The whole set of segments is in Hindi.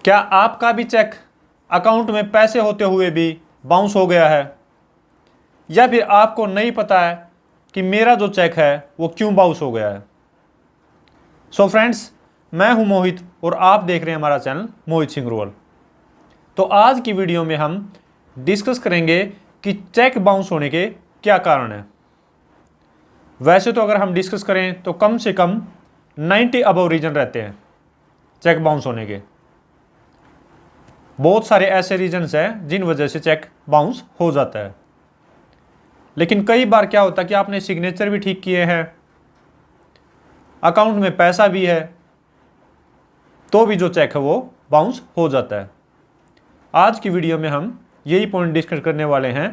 क्या आपका भी चेक अकाउंट में पैसे होते हुए भी बाउंस हो गया है, या फिर आपको नहीं पता है कि मेरा जो चेक है वो क्यों बाउंस हो गया है? सो फ्रेंड्स, मैं हूं मोहित और आप देख रहे हैं हमारा चैनल मोहित सिंह रोल। तो आज की वीडियो में हम डिस्कस करेंगे कि चेक बाउंस होने के क्या कारण हैं। वैसे तो अगर हम डिस्कस करें तो कम से कम 90 अबव रीजन रहते हैं चेक बाउंस होने के। बहुत सारे ऐसे रीजन्स हैं जिन वजह से चेक बाउंस हो जाता है। लेकिन कई बार क्या होता है कि आपने सिग्नेचर भी ठीक किए हैं, अकाउंट में पैसा भी है, तो भी जो चेक है वो बाउंस हो जाता है। आज की वीडियो में हम यही पॉइंट डिस्कस करने वाले हैं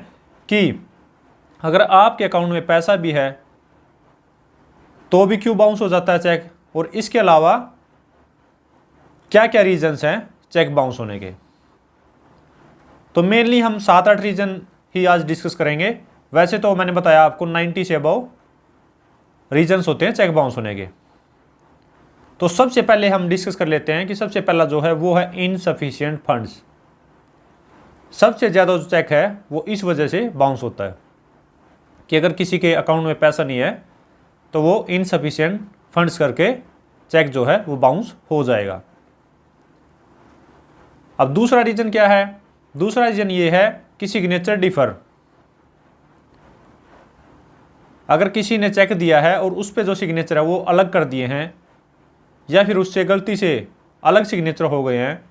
कि अगर आपके अकाउंट में पैसा भी है तो भी क्यों बाउंस हो जाता है चेक, और इसके अलावा क्या क्या रीजंस हैं चेक बाउंस होने के। तो मेनली हम 7-8 रीजन ही आज डिस्कस करेंगे। वैसे तो मैंने बताया आपको 90 से अबव रीजंस होते हैं चेक बाउंस होने के। तो सबसे पहले हम डिस्कस कर लेते हैं कि सबसे पहला जो है वो है इनसफिशिएंट फंड्स। सबसे ज़्यादा जो चेक है वो इस वजह से बाउंस होता है कि अगर किसी के अकाउंट में पैसा नहीं है तो वो इनसफिशिएंट फंड्स करके चेक जो है वो बाउंस हो जाएगा। अब दूसरा रीजन क्या है? दूसरा रीजन ये है कि सिग्नेचर डिफर। अगर किसी ने चेक दिया है और उस पे जो सिग्नेचर है वो अलग कर दिए हैं, या फिर उससे गलती से अलग सिग्नेचर हो गए हैं,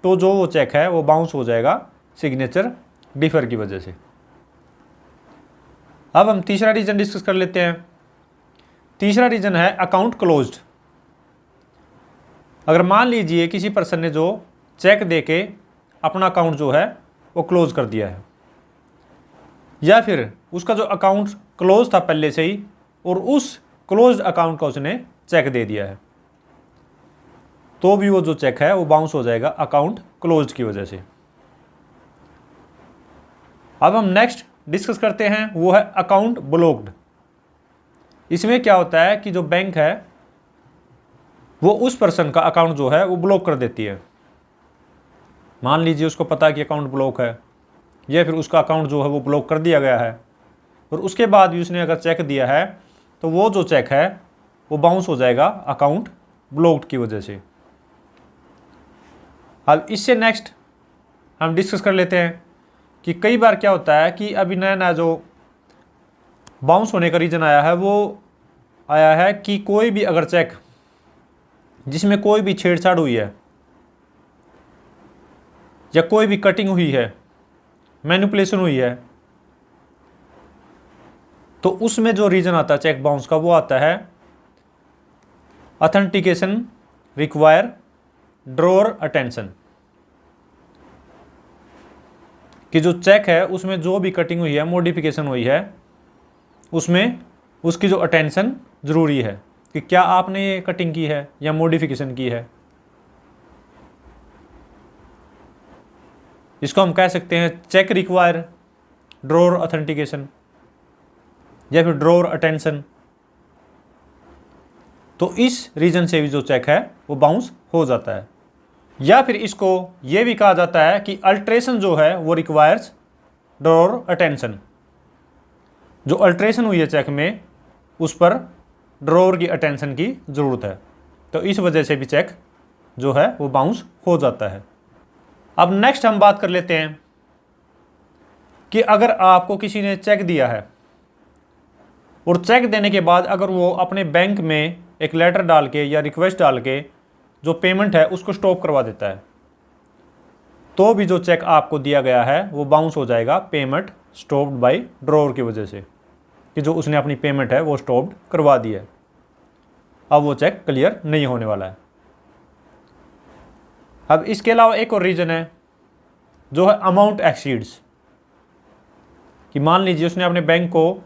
तो जो वो चेक है वो बाउंस हो जाएगा सिग्नेचर डिफर की वजह से। अब हम तीसरा रीजन डिस्कस कर लेते हैं। तीसरा रीजन है अकाउंट क्लोज्ड। अगर मान लीजिए किसी पर्सन ने जो चेक देके अपना अकाउंट जो है वो क्लोज कर दिया है, या फिर उसका जो अकाउंट क्लोज था पहले से ही और उस क्लोज्ड अकाउंट का उसने चेक दे दिया है, तो भी वो जो चेक है वो बाउंस हो जाएगा अकाउंट क्लोज्ड की वजह से। अब हम नेक्स्ट डिस्कस करते हैं वो है अकाउंट ब्लॉक्ड। इसमें क्या होता है कि जो बैंक है वो उस पर्सन का अकाउंट जो है वो ब्लॉक कर देती है। मान लीजिए उसको पता है कि अकाउंट ब्लॉक है, या फिर उसका अकाउंट जो है वो ब्लॉक कर दिया गया है, और उसके बाद भी उसने अगर चेक दिया है तो वो जो चेक है वो बाउंस हो जाएगा अकाउंट ब्लॉक्ड की वजह से। अब इससे नेक्स्ट हम डिस्कस कर लेते हैं कि कई बार क्या होता है कि अभी नया नया जो बाउंस होने का रीज़न आया है वो आया है कि कोई भी अगर चेक जिसमें कोई भी छेड़छाड़ हुई है या कोई भी कटिंग हुई है, मैनिपुलेशन हुई है, तो उसमें जो रीज़न आता है चेक बाउंस का वो आता है ऑथेंटिकेशन रिक्वायर ड्रॉअर अटेंशन। कि जो चेक है उसमें जो भी कटिंग हुई है, मॉडिफिकेशन हुई है, उसमें उसकी जो अटेंशन ज़रूरी है कि क्या आपने ये कटिंग की है या मॉडिफिकेशन की है। इसको हम कह सकते हैं चेक रिक्वायर ड्रॉअर ऑथेंटिकेशन या फिर ड्रॉअर अटेंशन। तो इस रीजन से भी जो चेक है वो बाउंस हो जाता है। या फिर इसको ये भी कहा जाता है कि अल्ट्रेशन जो है वो रिक्वायर्स ड्रॉअर अटेंशन। जो अल्ट्रेशन हुई है चेक में उस पर ड्रॉअर की अटेंशन की ज़रूरत है, तो इस वजह से भी चेक जो है वो बाउंस हो जाता है। अब नेक्स्ट हम बात कर लेते हैं कि अगर आपको किसी ने चेक दिया है और चेक देने के बाद अगर वो अपने बैंक में एक लेटर डाल के या रिक्वेस्ट डाल के जो पेमेंट है उसको स्टॉप करवा देता है, तो भी जो चेक आपको दिया गया है वो बाउंस हो जाएगा पेमेंट स्टॉप्ड बाय ड्रॉअर की वजह से, कि जो उसने अपनी पेमेंट है वो स्टॉप्ड करवा दी है, अब वो चेक क्लियर नहीं होने वाला है। अब इसके अलावा एक और रीज़न है जो है अमाउंट एक्सीड्स। कि मान लीजिए उसने अपने बैंक को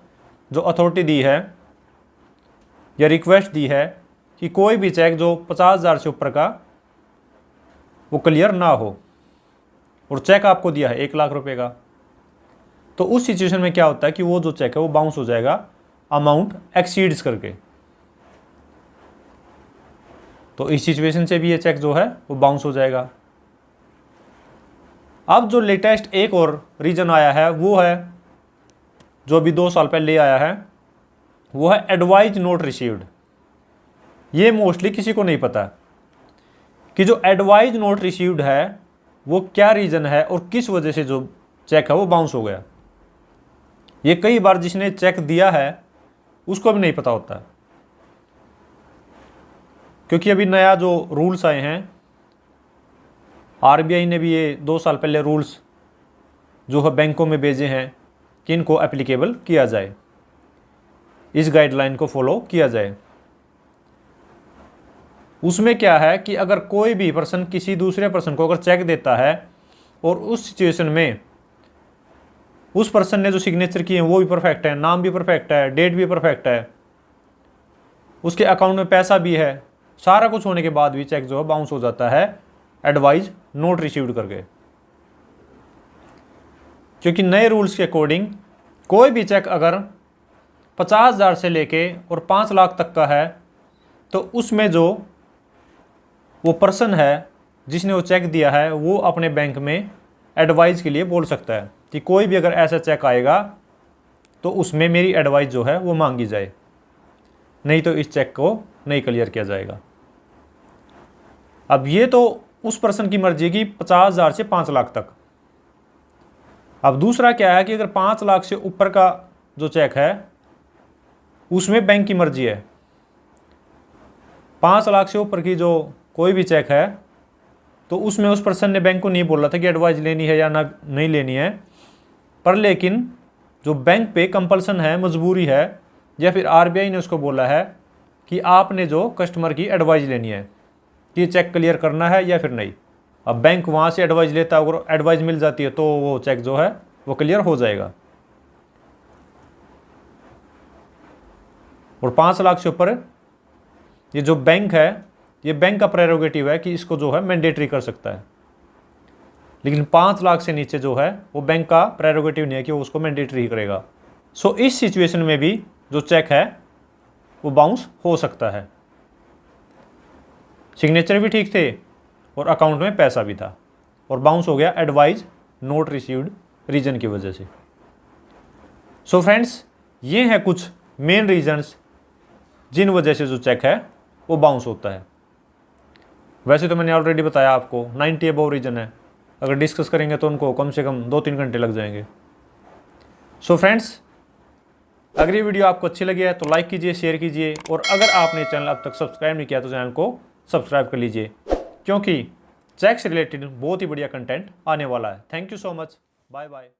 जो अथॉरिटी दी है या रिक्वेस्ट दी है कि कोई भी चेक जो 50,000 से ऊपर का वो क्लियर ना हो, और चेक आपको दिया है 1 लाख रुपए का, तो उस सिचुएशन में क्या होता है कि वो जो चेक है वो बाउंस हो जाएगा अमाउंट एक्सीड्स करके। तो इस सिचुएशन से भी ये चेक जो है वो बाउंस हो जाएगा। अब जो लेटेस्ट एक और रीजन आया है वो है, जो अभी 2 साल पहले आया है, वो है एडवाइज नोट रिसीव्ड। ये मोस्टली किसी को नहीं पता कि जो एडवाइज नोट रिसीव्ड है वो क्या रीज़न है और किस वजह से जो चेक है वो बाउंस हो गया। ये कई बार जिसने चेक दिया है उसको भी नहीं पता होता, क्योंकि अभी नया जो रूल्स आए हैं, आरबीआई ने भी ये 2 साल पहले रूल्स जो है बैंकों में भेजे हैं कि इनको एप्लीकेबल किया जाए, इस गाइडलाइन को फॉलो किया जाए। उसमें क्या है कि अगर कोई भी पर्सन किसी दूसरे पर्सन को अगर चेक देता है और उस सिचुएशन में उस पर्सन ने जो सिग्नेचर किए हैं वो भी परफेक्ट है, नाम भी परफेक्ट है, डेट भी परफेक्ट है, उसके अकाउंट में पैसा भी है, सारा कुछ होने के बाद भी चेक जो है बाउंस हो जाता है एडवाइज नोट रिसीव्ड करके। क्योंकि नए रूल्स के अकॉर्डिंग कोई भी चेक अगर 50,000 से लेके और 5 लाख तक का है तो उसमें जो वो पर्सन है जिसने वो चेक दिया है वो अपने बैंक में एडवाइस के लिए बोल सकता है कि कोई भी अगर ऐसा चेक आएगा तो उसमें मेरी एडवाइस जो है वो मांगी जाए, नहीं तो इस चेक को नहीं क्लियर किया जाएगा। अब ये तो उस पर्सन की मर्जी की 50,000 से 5 लाख तक। अब दूसरा क्या है कि अगर 5 लाख से ऊपर का जो चेक है उसमें बैंक की मर्जी है। 5 लाख से ऊपर की जो कोई भी चेक है तो उसमें उस पर्सन ने बैंक को नहीं बोला था कि एडवाइस लेनी है या ना नहीं लेनी है, पर लेकिन जो बैंक पे कंपल्सन है, मजबूरी है, या फिर आरबीआई ने उसको बोला है कि आपने जो कस्टमर की एडवाइस लेनी है कि चेक क्लियर करना है या फिर नहीं। अब बैंक वहाँ से एडवाइस लेता है, अगर एडवाइस मिल जाती है तो वो चेक जो है वो क्लियर हो जाएगा। और 5 लाख से ऊपर ये जो बैंक है, ये बैंक का प्रेरोगेटिव है कि इसको जो है मैंडेटरी कर सकता है, लेकिन 5 लाख से नीचे जो है वो बैंक का प्रेरोगेटिव नहीं है कि वो उसको मैंडेटरी ही करेगा। सो इस सिचुएशन में भी जो चेक है वो बाउंस हो सकता है। सिग्नेचर भी ठीक थे और अकाउंट में पैसा भी था और बाउंस हो गया एडवाइज नोट रिसीव्ड रीजन की वजह से। सो फ्रेंड्स, ये हैं कुछ मेन रीजन्स जिन वजह से जो चेक है वो बाउंस होता है। वैसे तो मैंने ऑलरेडी बताया आपको 90 अबव रीजन है, अगर डिस्कस करेंगे तो उनको कम से कम 2-3 घंटे लग जाएंगे। सो फ्रेंड्स, अगर ये वीडियो आपको अच्छी लगी है तो लाइक कीजिए, शेयर कीजिए, और अगर आपने चैनल अब तक सब्सक्राइब नहीं किया तो चैनल को सब्सक्राइब कर लीजिए, क्योंकि चेक से रिलेटेड बहुत ही बढ़िया कंटेंट आने वाला है। Thank you so much, bye bye.